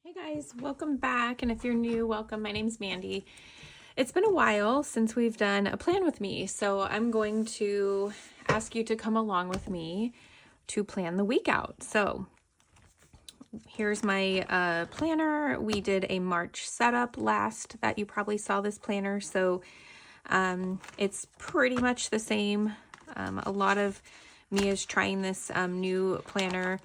Hey guys, welcome back. And if you're new, welcome. My name's Mandy. It's been a while since we've done a plan with me, so I'm going to ask you to come along with me to plan the week out. So here's my planner. We did a March setup last that you probably saw this planner, so it's pretty much the same. A lot of me is trying this new planner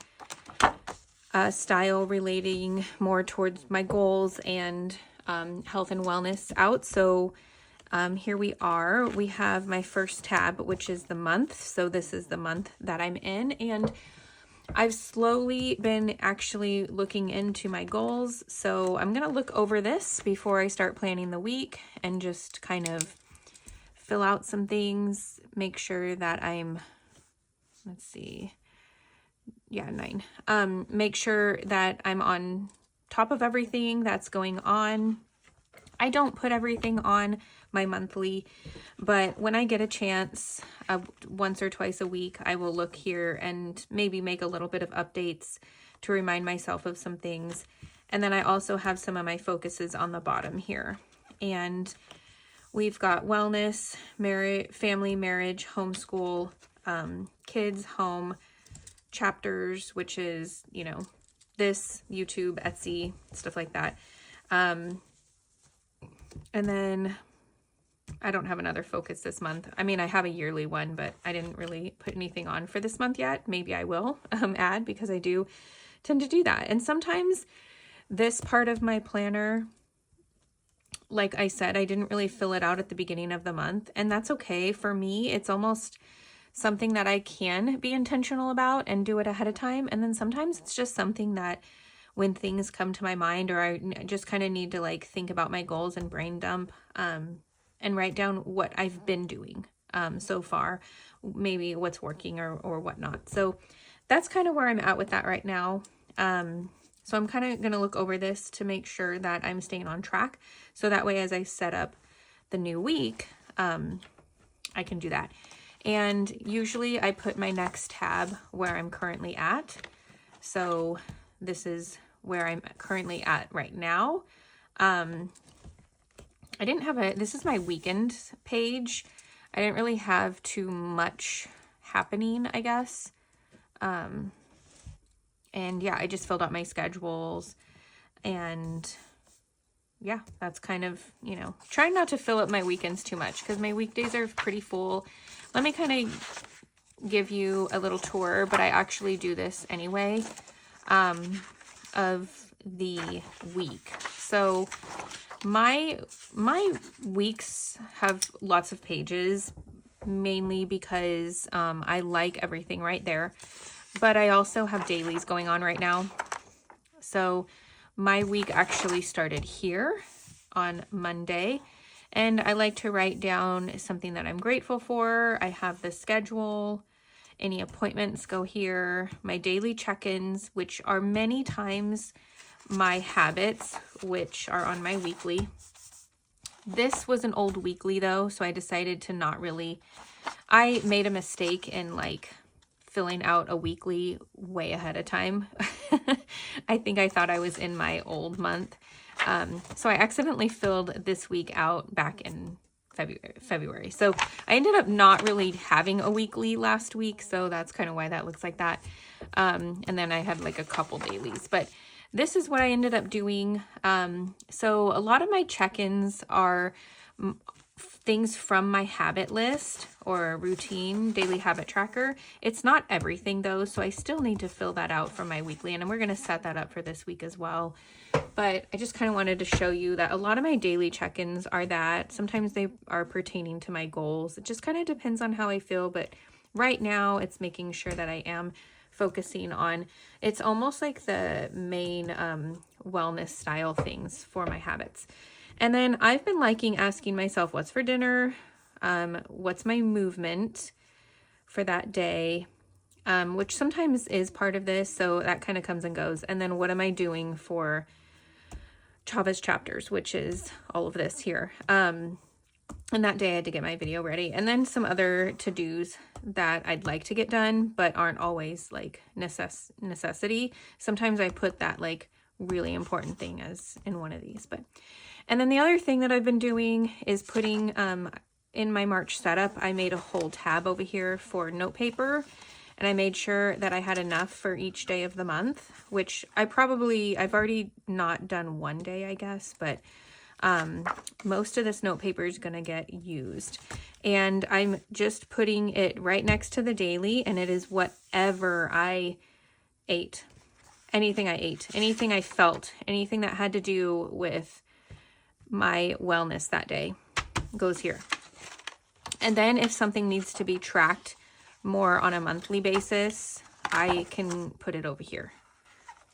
style relating more towards my goals and health and wellness out. So here we are. We have my first tab, which is the month. So this is the month that I'm in. And I've slowly been actually looking into my goals. So I'm going to look over this before I start planning the week and just kind of fill out some things, make sure that I'm, let's see, yeah, 9. Make sure that I'm on top of everything that's going on. I don't put everything on my monthly, but when I get a chance, once or twice a week, I will look here and maybe make a little bit of updates to remind myself of some things. And then I also have some of my focuses on the bottom here. And we've got wellness, marriage, family, marriage, homeschool, kids, home, chapters, which is, you know, this, YouTube, Etsy, stuff like that. And then I don't have another focus this month. I mean, I have a yearly one, but I didn't really put anything on for this month yet. Maybe I will add, because I do tend to do that. And sometimes this part of my planner, like I said, I didn't really fill it out at the beginning of the month, and that's okay. For me, it's almost something that I can be intentional about and do it ahead of time. And then sometimes it's just something that when things come to my mind, or I just kind of need to like think about my goals and brain dump, and write down what I've been doing so far, maybe what's working or whatnot. So that's kind of where I'm at with that right now. So I'm kind of going to look over this to make sure that I'm staying on track. So that way, as I set up the new week, I can do that. And usually I put my next tab where I'm currently at. So this is where I'm currently at right now. I didn't have this is my weekend page. I didn't really have too much happening, I guess. And yeah, I just filled out my schedules, and yeah, that's kind of, you know, trying not to fill up my weekends too much because my weekdays are pretty full. Let me kind of give you a little tour, but I actually do this anyway, of the week. So my weeks have lots of pages, mainly because I like everything right there, but I also have dailies going on right now. So my week actually started here on Monday, and I like to write down something that I'm grateful for. I have the schedule, any appointments go here, my daily check-ins, which are many times my habits, which are on my weekly. This was an old weekly though, so I decided to not really, I made a mistake in like filling out a weekly way ahead of time. I think I thought I was in my old month. So I accidentally filled this week out back in February. So I ended up not really having a weekly last week. So that's kind of why that looks like that. And then I had like a couple dailies, but this is what I ended up doing. So a lot of my check-ins are things from my habit list or routine daily habit tracker. It's not everything though, so I still need to fill that out for my weekly, and we're going to set that up for this week as well. But I just kind of wanted to show you that a lot of my daily check-ins are that. Sometimes they are pertaining to my goals. It just kind of depends on how I feel, but right now it's making sure that I am focusing on, it's almost like the main wellness style things for my habits. And then I've been liking asking myself, what's for dinner? What's my movement for that day? Which sometimes is part of this, so that kind of comes and goes. And then what am I doing for Chavez chapters, which is all of this here. And that day I had to get my video ready. And then some other to-dos that I'd like to get done, but aren't always like necessity. Sometimes I put that like really important thing as in one of these. And then the other thing that I've been doing is putting, in my March setup, I made a whole tab over here for note paper, and I made sure that I had enough for each day of the month, which I've already not done one day, I guess, but most of this note paper is going to get used. And I'm just putting it right next to the daily, and it is whatever I ate. Anything I ate, anything I felt, anything that had to do with my wellness that day goes here. And then if something needs to be tracked more on a monthly basis, I can put it over here.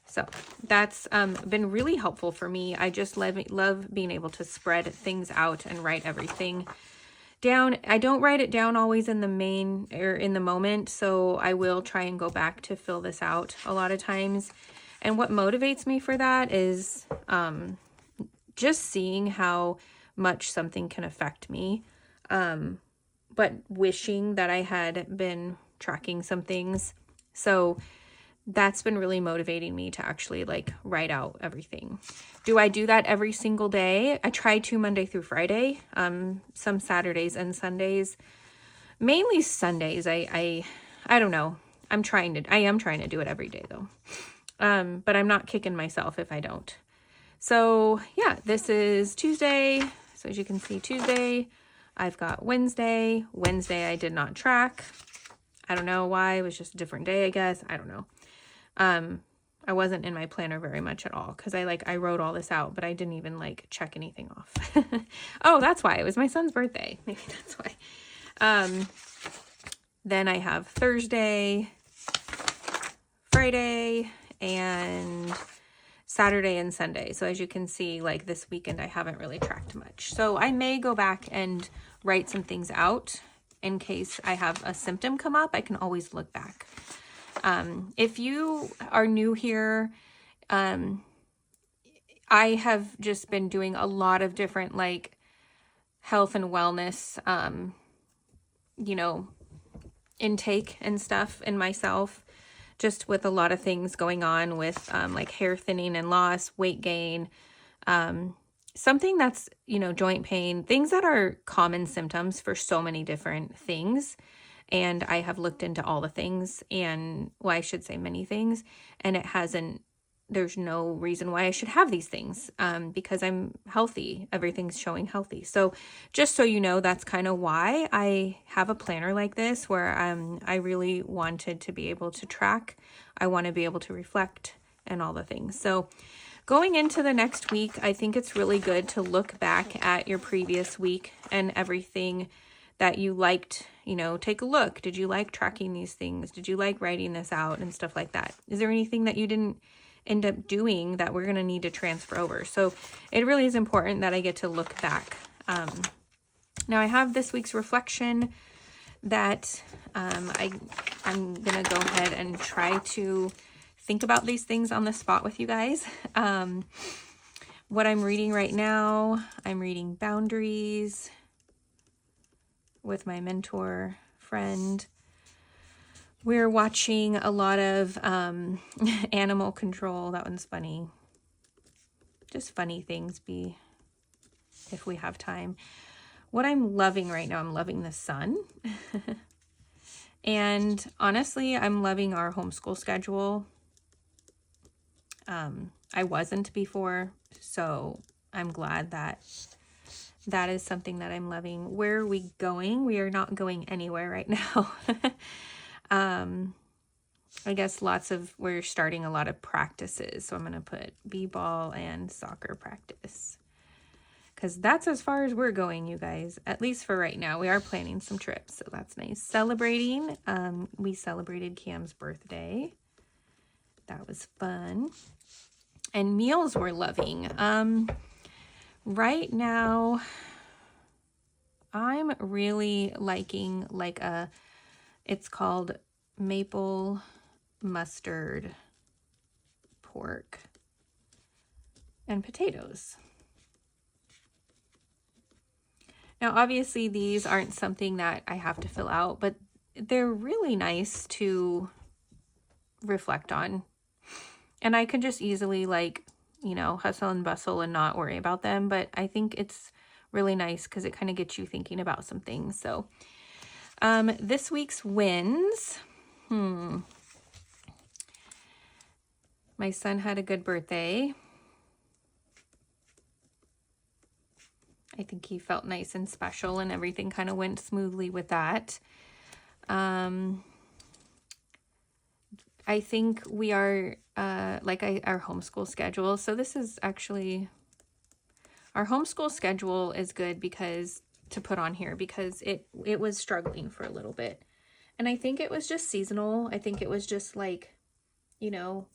So that's been really helpful for me. I just love being able to spread things out and write everything down. I don't write it down always in the moment, so I will try and go back to fill this out a lot of times. And what motivates me for that is just seeing how much something can affect me, but wishing that I had been tracking some things. So that's been really motivating me to actually like write out everything. Do I do that every single day? I try to Monday through Friday, some Saturdays and Sundays, mainly Sundays. I don't know. I am trying to do it every day though. But I'm not kicking myself if I don't. So yeah, this is Tuesday. So as you can see, Tuesday, I've got Wednesday. Wednesday, I did not track. I don't know why. It was just a different day, I guess. I don't know. I wasn't in my planner very much at all because I wrote all this out, but I didn't even like check anything off. Oh, that's why. It was my son's birthday. Maybe that's why. Then I have Thursday, Friday, and Saturday and Sunday. So as you can see, like this weekend, I haven't really tracked much. So I may go back and write some things out in case I have a symptom come up. I can always look back. If you are new here, I have just been doing a lot of different like health and wellness, intake and stuff in myself, just with a lot of things going on with, like hair thinning and loss, weight gain, something that's, joint pain, things that are common symptoms for so many different things. And I have looked into all the things I should say many things, and there's no reason why I should have these things, because I'm healthy. Everything's showing healthy. So just so you know, that's kind of why I have a planner like this, where I really wanted to be able to track. I want to be able to reflect and all the things. So going into the next week, I think it's really good to look back at your previous week and everything that you liked, take a look. Did you like tracking these things? Did you like writing this out and stuff like that? Is there anything that you didn't end up doing that we're going to need to transfer over? So it really is important that I get to look back. Now I have this week's reflection that I'm going to go ahead and try to think about these things on the spot with you guys. What I'm reading right now, I'm reading Boundaries with my mentor friend. We're watching a lot of Animal Control. That one's funny. Just funny things if we have time. What I'm loving right now, I'm loving the sun. And honestly, I'm loving our homeschool schedule. I wasn't before, so I'm glad that is something that I'm loving. Where are we going? We are not going anywhere right now. I guess we're starting a lot of practices. So I'm going to put b-ball and soccer practice, because that's as far as we're going, you guys, at least for right now. We are planning some trips, so that's nice. Celebrating. We celebrated Cam's birthday. That was fun. And meals we're loving. Right now, I'm really liking it's called maple mustard pork and potatoes. Now, obviously, these aren't something that I have to fill out, but they're really nice to reflect on. And I could just easily you know, hustle and bustle and not worry about them. But I think it's really nice because it kind of gets you thinking about some things. So this week's wins. My son had a good birthday. I think he felt nice and special and everything kind of went smoothly with that. I think we are, our homeschool schedule. So this is actually, our homeschool schedule is good because, to put on here, because it was struggling for a little bit. And I think it was just seasonal. I think it was just like, you know,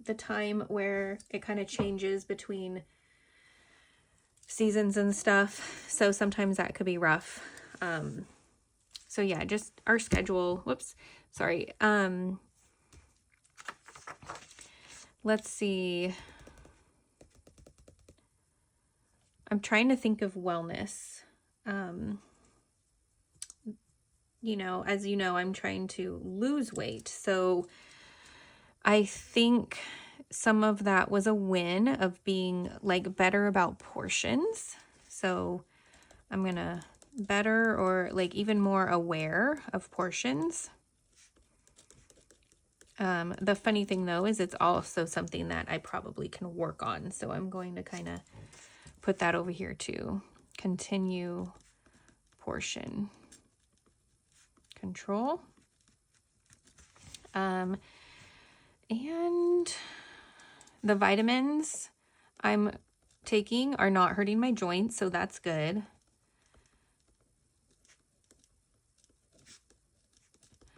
the time where it kind of changes between seasons and stuff. So sometimes that could be rough. So yeah, just our schedule, let's see. I'm trying to think of wellness. You know, as you know, I'm trying to lose weight. So I think some of that was a win of being like better about portions. So I'm gonna better or like even more aware of portions. The funny thing though is it's also something that I probably can work on. So I'm going to kind of put that over here too. Continue portion control. And the vitamins I'm taking are not hurting my joints, so that's good.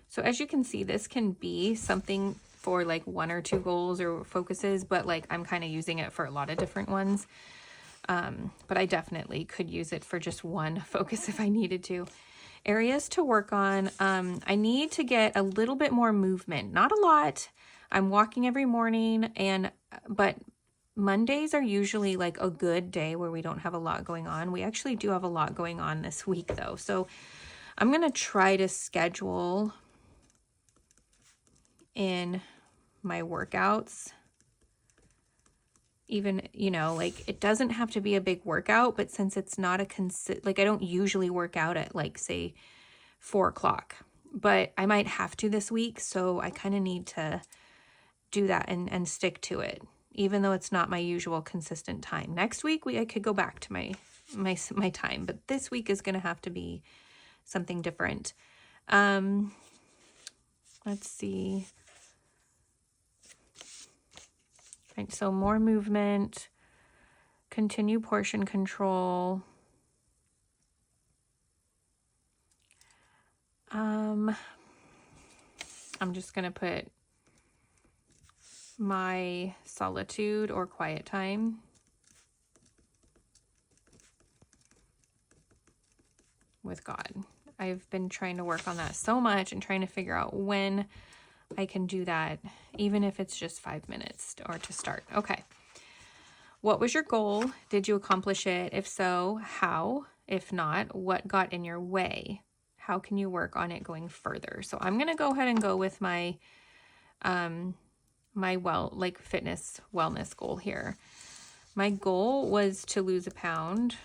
So as you can see, this can be something for like 1 or 2 goals or focuses, but like I'm kind of using it for a lot of different ones. But I definitely could use it for just one focus if I needed to. Areas to work on. I need to get a little bit more movement, not a lot. I'm walking every morning, but Mondays are usually like a good day where we don't have a lot going on. We actually do have a lot going on this week though. So I'm going to try to schedule in my workouts. Even, you know, like it doesn't have to be a big workout, but since it's not like I don't usually work out at like say 4 o'clock, but I might have to this week. So I kind of need to do that and stick to it, even though it's not my usual consistent time. Next week, I could go back to my time, but this week is going to have to be something different. Let's see. Right, so more movement, continue portion control. I'm just going to put my solitude or quiet time with God. I've been trying to work on that so much and trying to figure out when I can do that, even if it's just 5 minutes or to start. Okay. What was your goal? Did you accomplish it? If so, how? If not, what got in your way? How can you work on it going further? So I'm going to go ahead and go with my fitness wellness goal here. My goal was to lose a pound.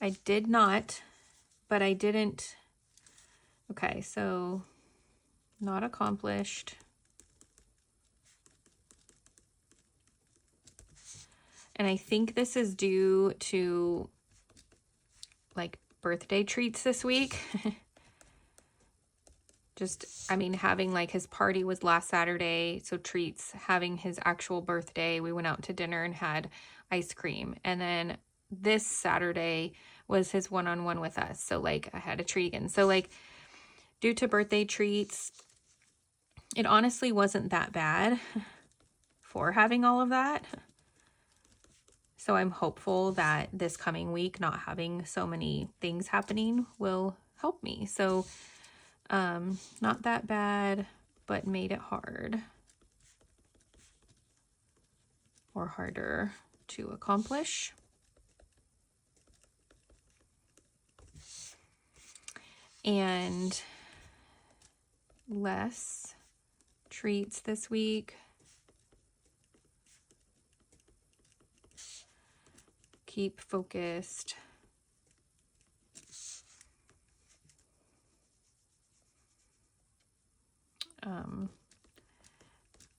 I did not, but I didn't. Okay, so not accomplished. And I think this is due to like birthday treats this week. Having like his party was last Saturday, so treats, having his actual birthday, we went out to dinner and had ice cream. And then this Saturday was his one-on-one with us. So like I had a treat again. So like due to birthday treats, it honestly wasn't that bad for having all of that. So I'm hopeful that this coming week, not having so many things happening will help me. So not that bad, but made it hard or harder to accomplish. And less treats this week. Keep focused.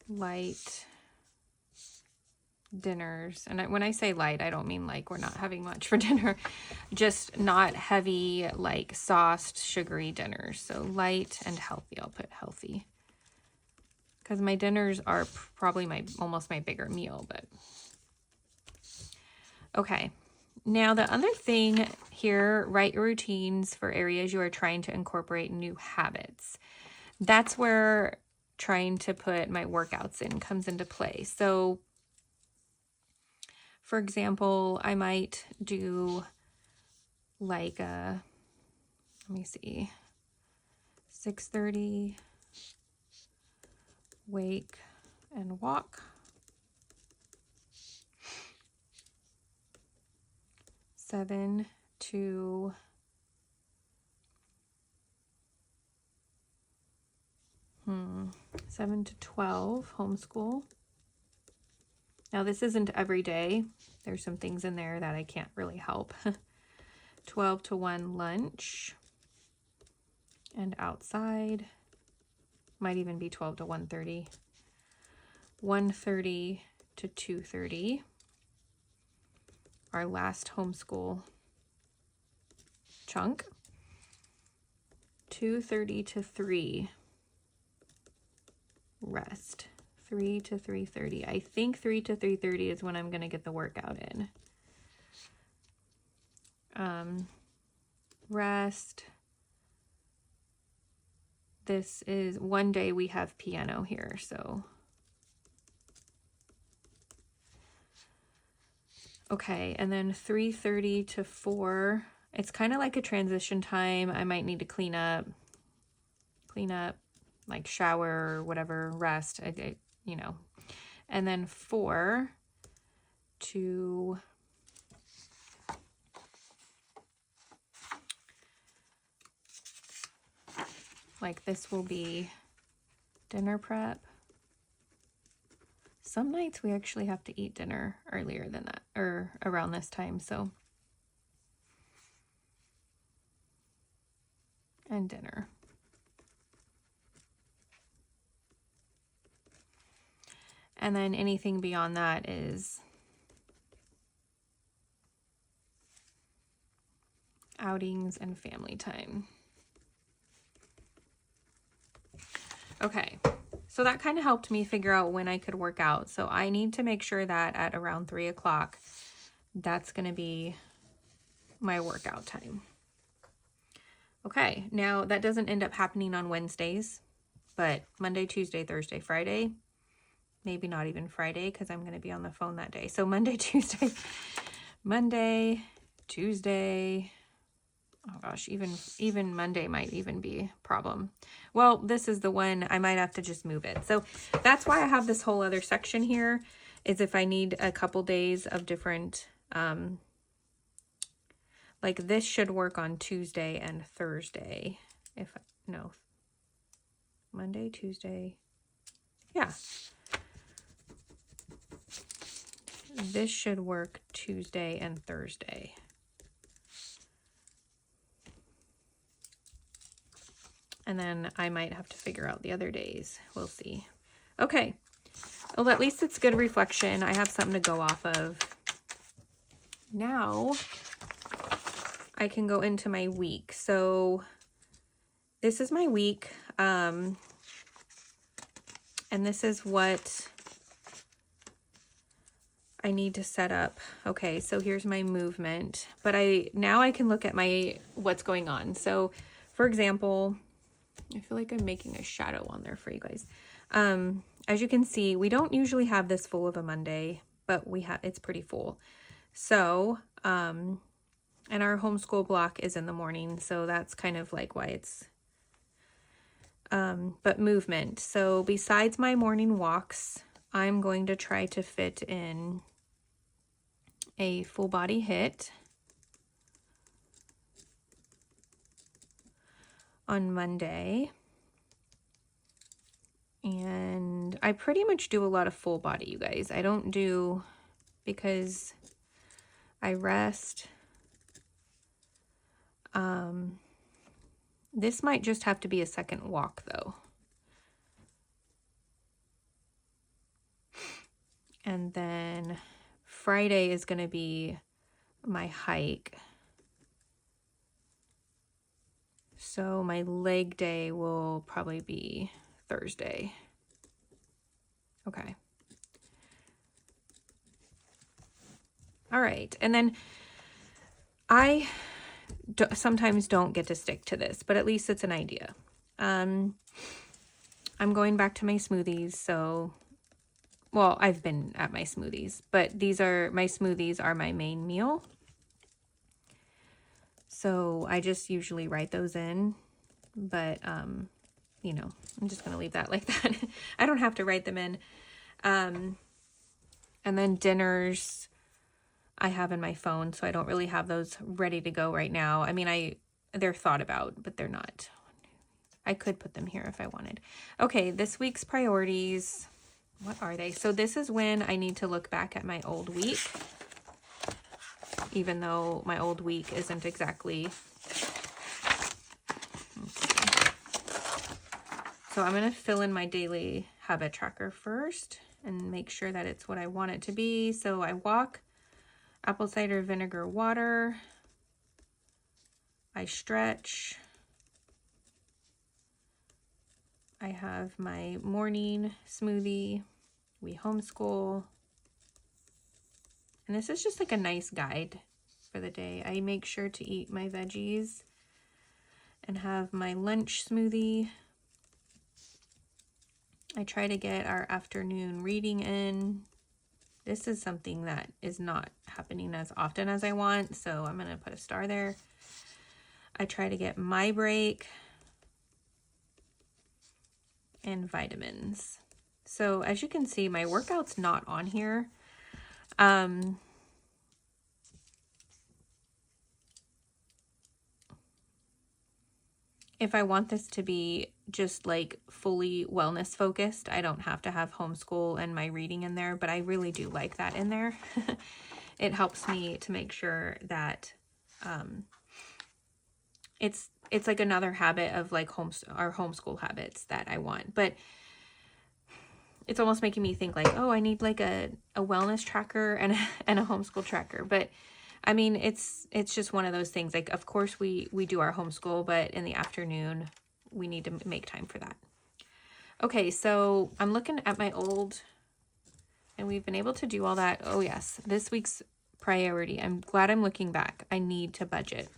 Light dinners. And when I say light, I don't mean like we're not having much for dinner. Just not heavy, like sauced, sugary dinners. So light and healthy. I'll put healthy. Because my dinners are probably almost my bigger meal, but... Okay. Now the other thing here, write your routines for areas you are trying to incorporate new habits. That's where trying to put my workouts in comes into play. So, for example, I might do like let me see, 6:30, wake and walk. 7 to 7 to 12 homeschool. Now this isn't every day. There's some things in there that I can't really help. 12 to 1 lunch and outside. Might even be 12 to 1:30. 1:30 to 2:30. Our last homeschool chunk. 2:30 to 3. Rest. 3 to 3:30. I think 3 to 3:30 is when I'm going to get the workout in. Rest. This is one day we have piano here, so. Okay, and then 3:30 to 4. It's kind of like a transition time. I might need to clean up, like shower or whatever, rest, you know. And then 4 to like this will be dinner prep. Some nights we actually have to eat dinner earlier than that, or around this time, so. And dinner. And then anything beyond that is outings and family time. Okay, so that kind of helped me figure out when I could work out. So I need to make sure that at around 3 o'clock, that's going to be my workout time. Okay, now that doesn't end up happening on Wednesdays, but Monday, Tuesday, Thursday, Friday, maybe not even Friday because I'm going to be on the phone that day. So Monday, Tuesday, oh gosh, even Monday might even be a problem. Well, this is the one I might have to just move it. So that's why I have this whole other section here, is if I need a couple days of different, like this should work on Tuesday and Thursday. No, Monday, Tuesday. Yeah. This should work Tuesday and Thursday. And then I might have to figure out the other days. We'll see. Okay. Well, at least it's good reflection. I have something to go off of. Now I can go into my week. So this is my week. And this is what I need to set up. Okay, so here's my movement. But now I can look at what's going on. So for example, I feel like I'm making a shadow on there for you guys. As you can see, we don't usually have this full of a Monday, but it's pretty full. So, and our homeschool block is in the morning, so that's kind of like why it's, but movement. So besides my morning walks, I'm going to try to fit in a full body HIIT on Monday. And And I pretty much do a lot of full body, you guys. I don't do, because I rest. This might just have to be a second walk though. And then Friday is going to be my hike. So my leg day will probably be Thursday. Okay. All right. And then I sometimes don't get to stick to this, but at least it's an idea. I'm going back to my smoothies. So, well, I've been at my smoothies, but my smoothies are my main meal. So I just usually write those in, but, you know, I'm just going to leave that like that. I don't have to write them in. And then dinners I have in my phone, so I don't really have those ready to go right now. I mean, they're thought about, but they're not. I could put them here if I wanted. Okay, this week's priorities. What are they? So this is when I need to look back at my old week, even though my old week isn't exactly. So I'm going to fill in my daily habit tracker first and make sure that it's what I want it to be. So I walk, apple cider vinegar water, I stretch, I have my morning smoothie, we homeschool, and this is just like a nice guide for the day. I make sure to eat my veggies and have my lunch smoothie. I try to get our afternoon reading in. This is something that is not happening as often as I want, so I'm going to put a star there. I try to get my break and vitamins. So as you can see, my workout's not on here. If I want this to be just like fully wellness focused, I don't have to have homeschool and my reading in there, but I really do like that in there. It helps me to make sure that it's like another habit of like our homeschool habits that I want. But it's almost making me think like, oh, I need like a wellness tracker and a homeschool tracker. But I mean, it's just one of those things. Like, of course we do our homeschool, but in the afternoon we need to make time for that. Okay, so I'm looking at my old, and we've been able to do all that. Oh yes, this week's priority. I'm glad I'm looking back. I need to budget.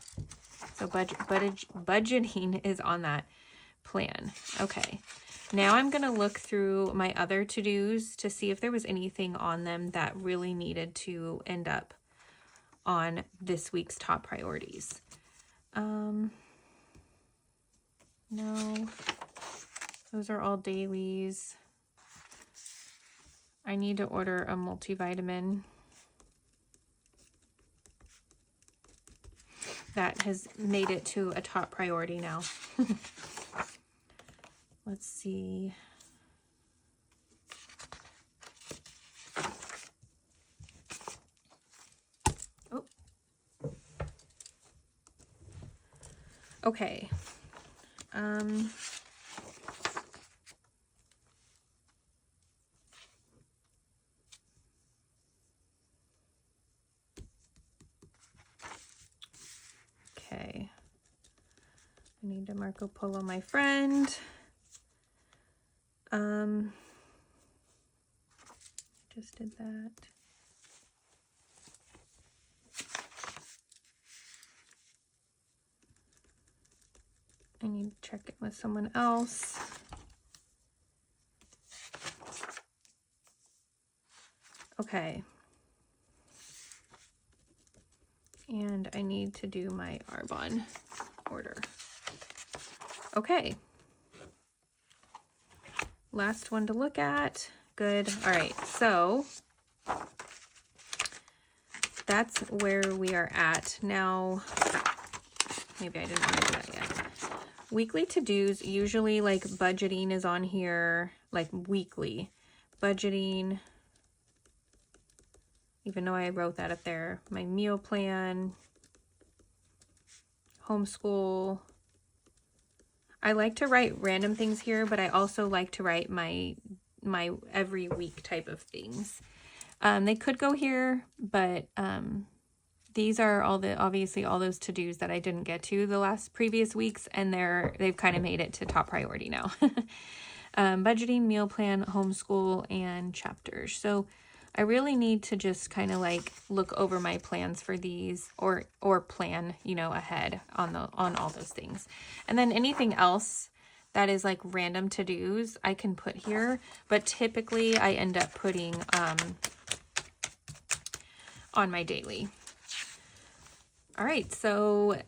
So budgeting is on that plan. Okay. Now I'm going to look through my other to-dos to see if there was anything on them that really needed to end up on this week's top priorities. No, those are all dailies. I need to order a multivitamin. That has made it to a top priority now. Let's see. Oh. Okay. Okay. I need to Marco Polo my friend. Just did that. I need to check it with someone else. Okay. And I need to do my Arbonne order. Okay. Last one to look at. Good. All right. So that's where we are at. Now, maybe I didn't want to do that yet. weekly to-dos, usually like budgeting is on here, like weekly budgeting, even though I wrote that up there. My meal plan, homeschool. I like to write random things here, but I also like to write my every week type of things. They could go here, but these are obviously all those to-dos that I didn't get to the previous weeks, and they've kind of made it to top priority now. Budgeting, meal plan, homeschool, and chapters. So I really need to just kind of like look over my plans for these, or plan, you know, ahead on all those things. And then anything else that is like random to-dos I can put here, but typically I end up putting on my daily. All right, so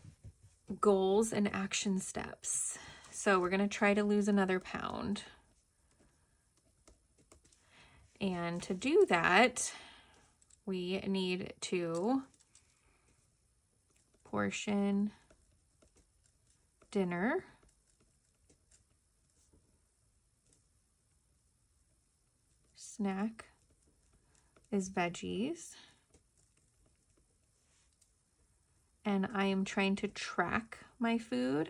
goals and action steps. So we're going to try to lose another pound. And to do that, we need to portion dinner, snack is veggies, and I am trying to track my food.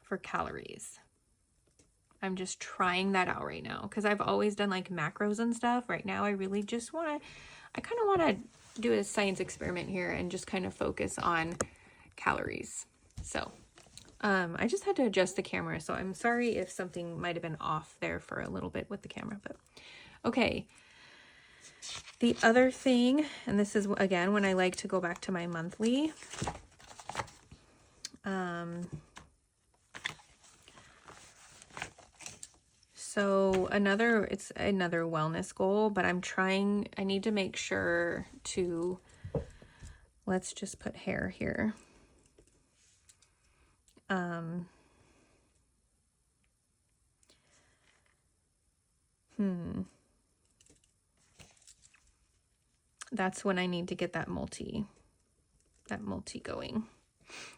For calories. I'm just trying that out right now because I've always done like macros and stuff. Right now, I really just kind of want to do a science experiment here and just kind of focus on calories. So I just had to adjust the camera, so I'm sorry if something might have been off there for a little bit with the camera, but okay. The other thing, and this is again when I like to go back to my monthly, so it's another wellness goal, but I need to make sure to, let's just put hair here. That's when I need to get that multi going.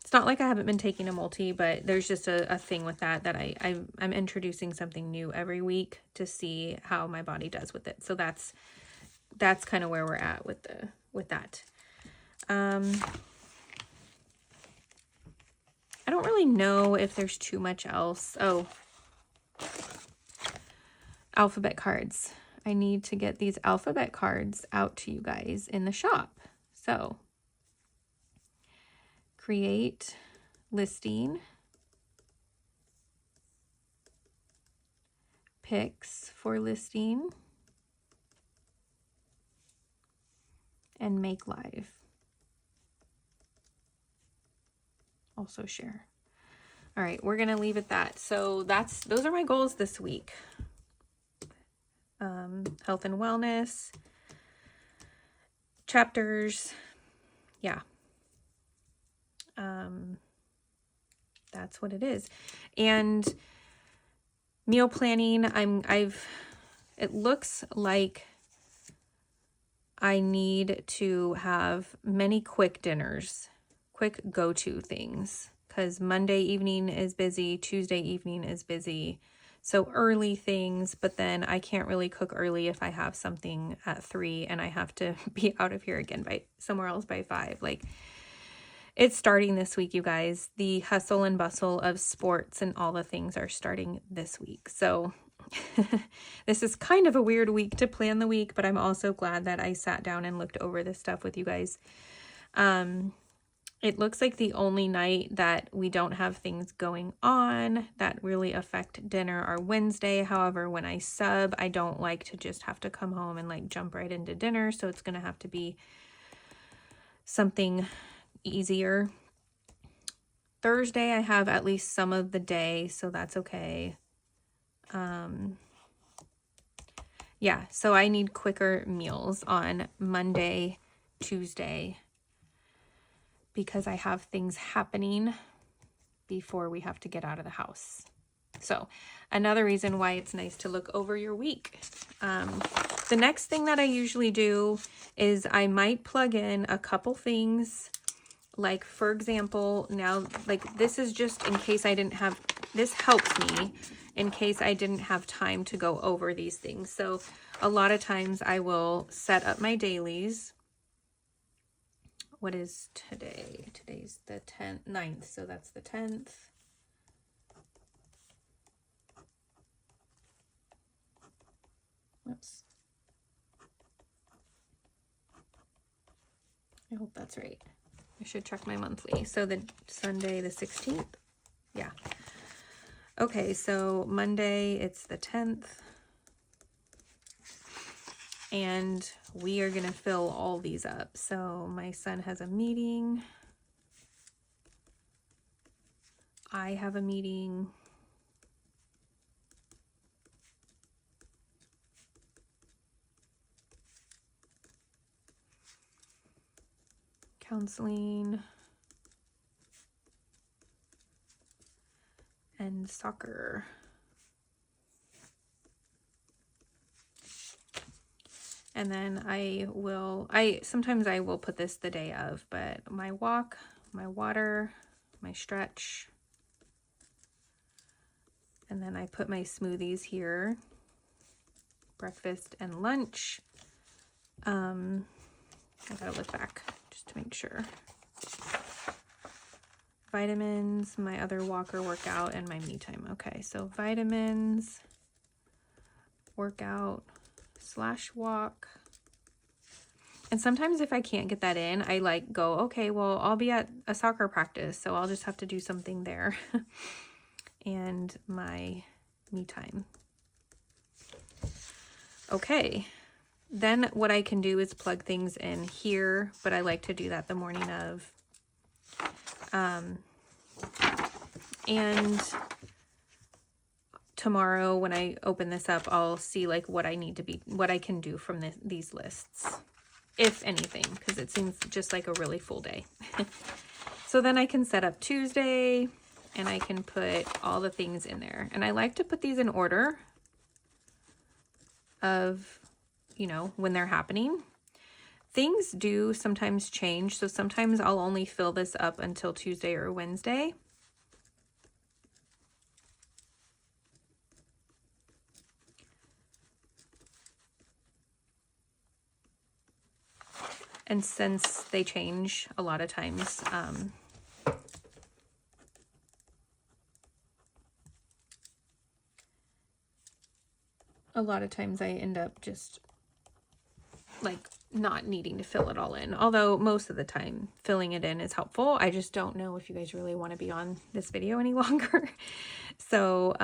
It's not like I haven't been taking a multi, but there's just a thing with that I'm introducing something new every week to see how my body does with it. So that's kind of where we're at with that. I don't really know if there's too much else. Oh, alphabet cards. I need to get these alphabet cards out to you guys in the shop. So create listing, pics for listing, and make live. Also share. All right, we're gonna leave it that. So those are my goals this week. Health and wellness, chapters, yeah. That's what it is. And meal planning, it looks like I need to have many quick dinners, quick go-to things, because Monday evening is busy, Tuesday evening is busy. So early things, but then I can't really cook early if I have something at 3 and I have to be out of here again somewhere else by 5. Like, it's starting this week, you guys. The hustle and bustle of sports and all the things are starting this week. So this is kind of a weird week to plan the week, but I'm also glad that I sat down and looked over this stuff with you guys. It looks like the only night that we don't have things going on that really affect dinner are Wednesday. However, when I sub, I don't like to just have to come home and like jump right into dinner. So it's going to have to be something easier. Thursday, I have at least some of the day, so that's okay. Yeah, so I need quicker meals on Monday, Tuesday, because I have things happening before we have to get out of the house. So another reason why it's nice to look over your week. The next thing that I usually do is I might plug in a couple things. Like, for example, now, like, this is just in case I didn't have, this helps me in case I didn't have time to go over these things. So a lot of times I will set up my dailies. What is today? Today's the 9th, so that's the 10th. Oops. I hope that's right. I should check my monthly. So the Sunday, the 16th. Yeah. Okay, so Monday, it's the 10th. And we are going to fill all these up. So my son has a meeting. I have a meeting. Counseling. And soccer. And then sometimes I will put this the day of, but my walk, my water, my stretch. And then I put my smoothies here, breakfast and lunch. I gotta look back just to make sure. Vitamins, my other walker workout, and my me time. Okay, so vitamins, workout / walk. And sometimes if I can't get that in, I like go, okay, well, I'll be at a soccer practice, so I'll just have to do something there. And my me time. Okay, then what I can do is plug things in here, but I like to do that the morning of. And tomorrow when I open this up, I'll see like what I can do from these lists, if anything, because it seems just like a really full day. So then I can set up Tuesday and I can put all the things in there. And I like to put these in order of, you know, when they're happening. Things do sometimes change, so sometimes I'll only fill this up until Tuesday or Wednesday. And since they change a lot of times, I end up just like not needing to fill it all in. Although most of the time filling it in is helpful. I just don't know if you guys really want to be on this video any longer. So,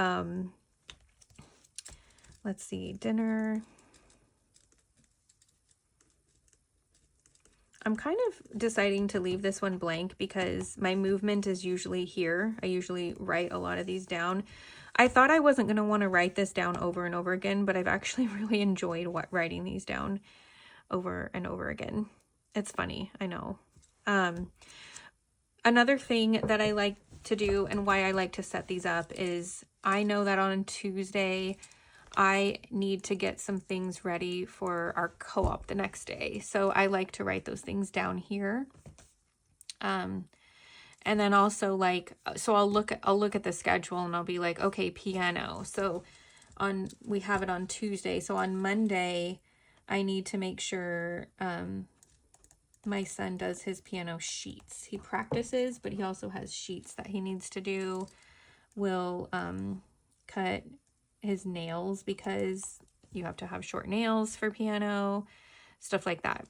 let's see, dinner. I'm kind of deciding to leave this one blank because my movement is usually here. I usually write a lot of these down. I thought I wasn't going to want to write this down over and over again, but I've actually really enjoyed writing these down over and over again. It's funny, I know. Another thing that I like to do and why I like to set these up is I know that on Tuesday I need to get some things ready for our co-op the next day. So I like to write those things down here. And then also like, so I'll look at the schedule and I'll be like, okay, piano. So we have it on Tuesday. So on Monday, I need to make sure, my son does his piano sheets. He practices, but he also has sheets that he needs to do. We'll, cut his nails because you have to have short nails for piano, stuff like that.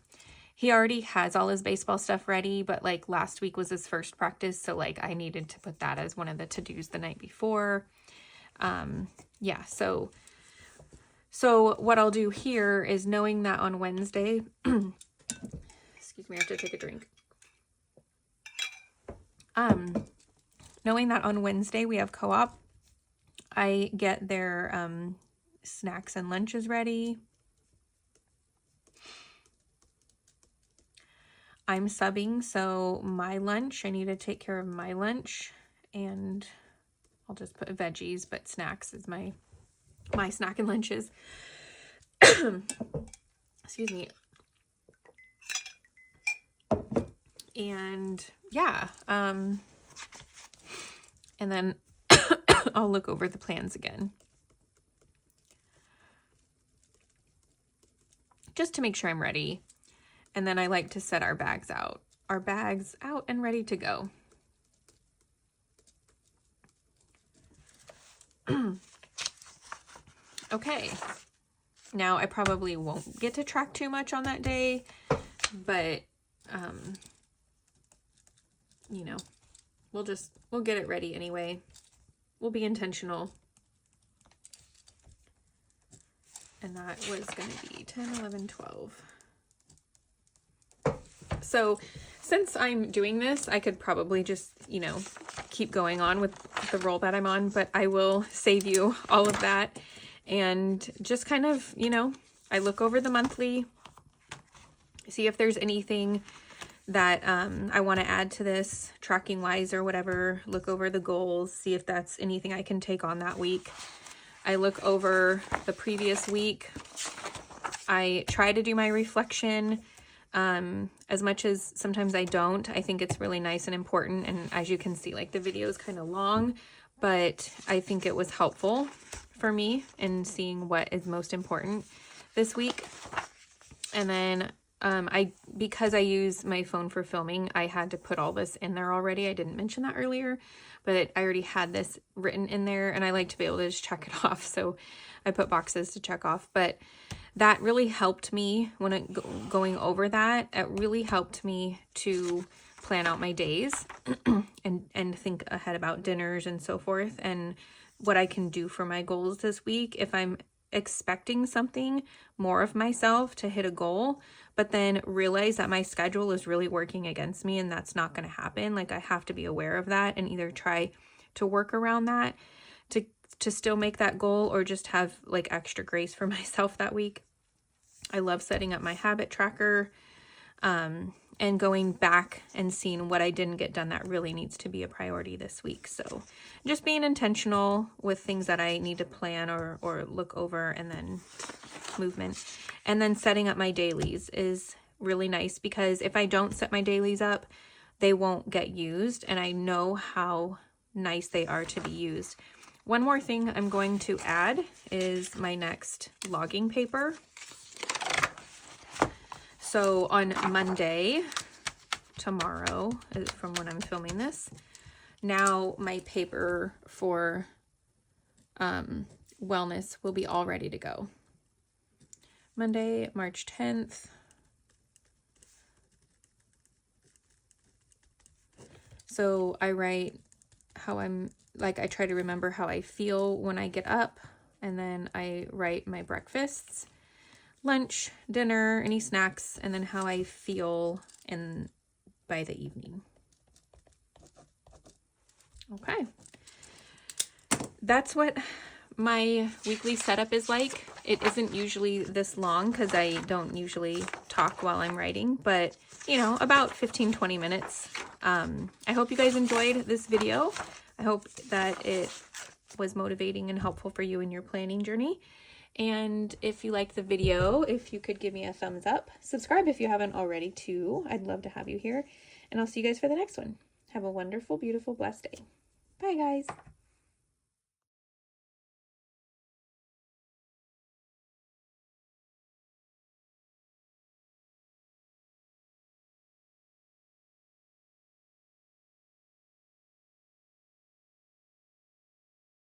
He already has all his baseball stuff ready, but like last week was his first practice, so like I needed to put that as one of the to-dos the night before. Yeah, so what I'll do here is knowing that on Wednesday, excuse me, I have to take a drink. Knowing that on Wednesday we have co-op, I get their snacks and lunches ready. I'm subbing, so my lunch, I need to take care of my lunch, and I'll just put veggies, but snacks is my snack and lunches. Excuse me. And yeah, and then I'll look over the plans again, just to make sure I'm ready. And then I like to set our bags out and ready to go. Okay, now I probably won't get to track too much on that day, but you know, we'll get it ready anyway. We'll be intentional. And that was going to be 10, 11, 12. So since I'm doing this, I could probably just, you know, keep going on with the roll that I'm on, but I will save you all of that and just kind of, you know, I look over the monthly, see if there's anything that I want to add to this tracking wise or whatever, look over the goals, see if that's anything I can take on that week. I look over the previous week. I try to do my reflection as much as sometimes I don't. I think it's really nice and important. And as you can see, like the video is kind of long, but I think it was helpful for me in seeing what is most important this week. And then because I use my phone for filming, I had to put all this in there already. I didn't mention that earlier, but I already had this written in there, and I like to be able to just check it off. So I put boxes to check off, but that really helped me when going over that. It really helped me to plan out my days and think ahead about dinners and so forth, and what I can do for my goals this week. If I'm expecting something more of myself to hit a goal, but then realize that my schedule is really working against me and that's not going to happen. Like, I have to be aware of that and either try to work around that to still make that goal, or just have like extra grace for myself that week. I love setting up my habit tracker and going back and seeing what I didn't get done that really needs to be a priority this week. So just being intentional with things that I need to plan or look over, and then movement. And then setting up my dailies is really nice, because if I don't set my dailies up, they won't get used, and I know how nice they are to be used. One more thing I'm going to add is my next logging paper. So on Monday, tomorrow, from when I'm filming this, now my paper for wellness will be all ready to go. Monday, March 10th. So I write how I try to remember how I feel when I get up, and then I write my breakfasts, lunch, dinner, any snacks, and then how I feel by the evening. Okay. That's what my weekly setup is like. It isn't usually this long because I don't usually talk while I'm writing, but you know, about 15-20 minutes. I hope you guys enjoyed this video. I hope that it was motivating and helpful for you in your planning journey. And if you liked the video, if you could give me a thumbs up, subscribe if you haven't already too. I'd love to have you here. And I'll see you guys for the next one. Have a wonderful, beautiful, blessed day. Bye, guys.